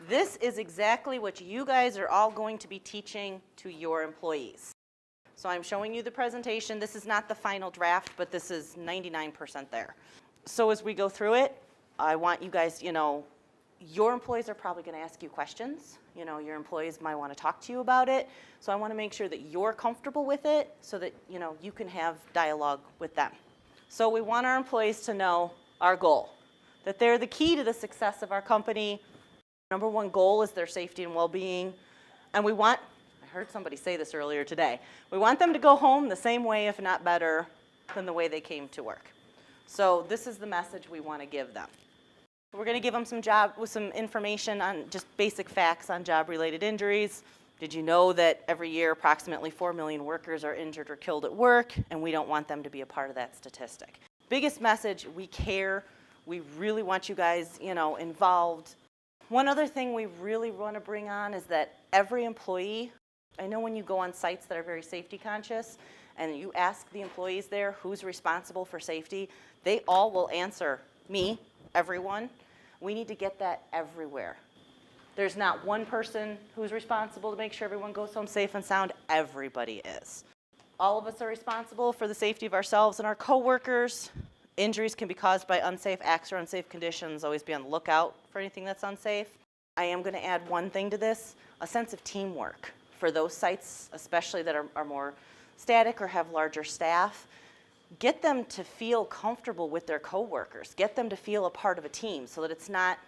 This is exactly what you guys are all going to be teaching to your employees. So I'm showing you the presentation. This is not the final draft, but this is 99% there. So as we go through it, I want you guys, your employees are probably going to ask you questions. Your employees might want to talk to you about it. So I want to make sure that you're comfortable with it so that, you can have dialogue with them. So we want our employees to know our goal, that they're the key to the success of our company. Number one goal is their safety and well-being. And I heard somebody say this earlier today, we want them to go home the same way, if not better, than the way they came to work. So this is the message we want to give them. We're going to give them some information on just basic facts on job-related injuries. Did you know that every year approximately 4 million workers are injured or killed at work, and we don't want them to be a part of that statistic. Biggest message, we care. We really want you guys, involved. One other thing we really want to bring on is that every employee, I know when you go on sites that are very safety conscious and you ask the employees there who's responsible for safety, they all will answer me, everyone. We need to get that everywhere. There's not one person who's responsible to make sure everyone goes home safe and sound. Everybody is. All of us are responsible for the safety of ourselves and our coworkers. Injuries can be caused by unsafe acts or unsafe conditions. Always be on the lookout for anything that's unsafe. I am going to add one thing to this, a sense of teamwork. For those sites, especially that are more static or have larger staff, get them to feel comfortable with their coworkers. Get them to feel a part of a team so that it's not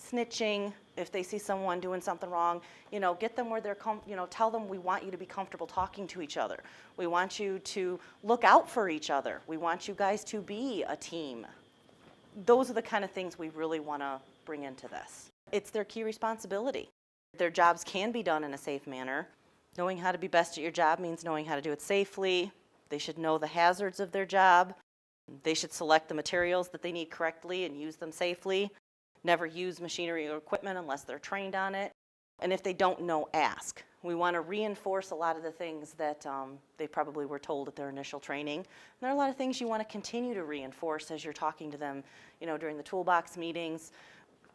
snitching if they see someone doing something wrong. Get them where they're, tell them we want you to be comfortable talking to each other. We want you to look out for each other. We want you guys to be a team. Those are the kind of things we really want to bring into this. It's their key responsibility. Their jobs can be done in a safe manner. Knowing how to be best at your job means knowing how to do it safely. They should know the hazards of their job. They should select the materials that they need correctly and use them safely. Never use machinery or equipment unless they're trained on it. And if they don't know, ask. We want to reinforce a lot of the things that they probably were told at their initial training. And there are a lot of things you want to continue to reinforce as you're talking to them, during the toolbox meetings.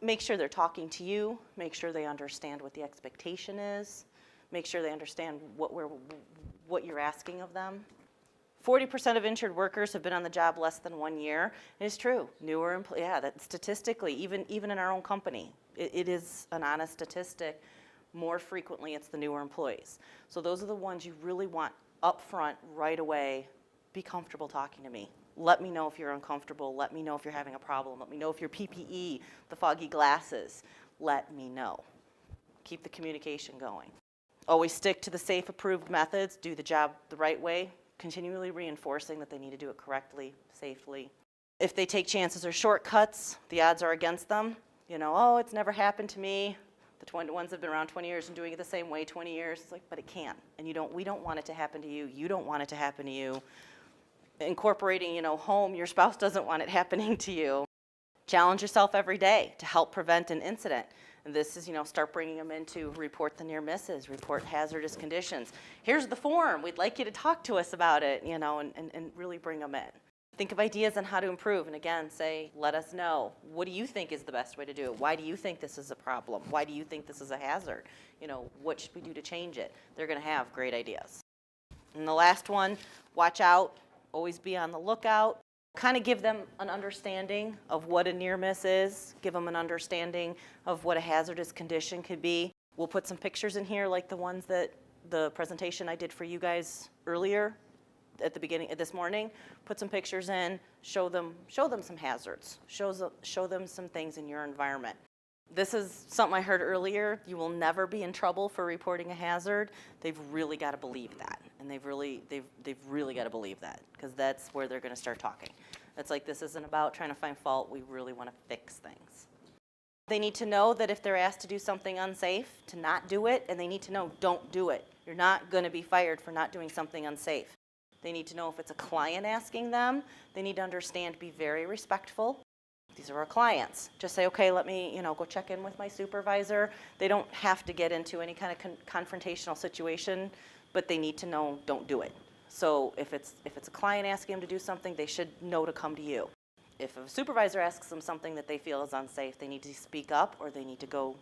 Make sure they're talking to you. Make sure they understand what the expectation is. Make sure they understand what you're asking of them. 40% of injured workers have been on the job less than 1 year. It is true. Newer employees, that statistically, even in our own company, it is an honest statistic. More frequently, it's the newer employees. So those are the ones you really want up front, right away. Be comfortable talking to me. Let me know if you're uncomfortable. Let me know if you're having a problem. Let me know if your PPE, the foggy glasses. Let me know. Keep the communication going. Always stick to the safe, approved methods. Do the job the right way. Continually reinforcing that they need to do it correctly, safely. If they take chances or shortcuts, the odds are against them. Oh, it's never happened to me. The ones that have been around 20 years and doing it the same way 20 years, it's like, but it can. And we don't want it to happen to you. You don't want it to happen to you. Incorporating, home, your spouse doesn't want it happening to you. Challenge yourself every day to help prevent an incident. And this is, start bringing them into report the near misses, report hazardous conditions. Here's the form. We'd like you to talk to us about it, and really bring them in. Think of ideas on how to improve. And again, say, let us know. What do you think is the best way to do it? Why do you think this is a problem? Why do you think this is a hazard? What should we do to change it? They're going to have great ideas. And the last one, watch out. Always be on the lookout. Kind of give them an understanding of what a near miss is. Give them an understanding of what a hazardous condition could be. We'll put some pictures in here like the ones that the presentation I did for you guys earlier at the beginning this morning. Put some pictures in, show them some hazards. Show them some things in your environment. This is something I heard earlier. You will never be in trouble for reporting a hazard. They've really got to believe that. And they've really got to believe that, because that's where they're going to start talking. It's like, this isn't about trying to find fault. We really want to fix things. They need to know that if they're asked to do something unsafe, to not do it, and they need to know, don't do it. You're not going to be fired for not doing something unsafe. They need to know if it's a client asking them, they need to understand, be very respectful. These are our clients. Just say, okay, let me, go check in with my supervisor. They don't have to get into any kind of confrontational situation, but they need to know, don't do it. So if it's a client asking them to do something, they should know to come to you. If a supervisor asks them something that they feel is unsafe, they need to speak up, or they need to go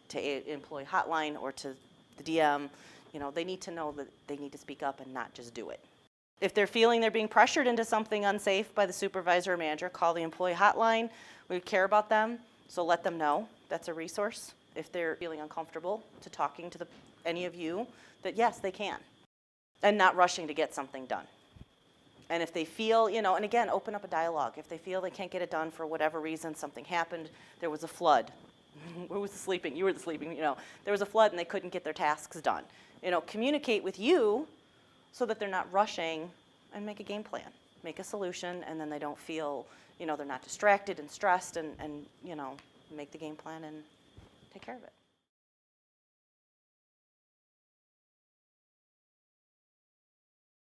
to employee hotline or to the DM. They need to know that they need to speak up and not just do it. If they're feeling they're being pressured into something unsafe by the supervisor or manager, call the employee hotline. We care about them, so let them know. That's a resource. If they're feeling uncomfortable to talking to any of you, that yes, they can. And not rushing to get something done. And if they feel, and again, open up a dialogue. If they feel they can't get it done for whatever reason, something happened, there was a flood. Who was sleeping? You were sleeping, There was a flood and they couldn't get their tasks done. Communicate with you so that they're not rushing, and make a game plan. Make a solution, and then they don't feel, they're not distracted and stressed, and make the game plan and take care of it.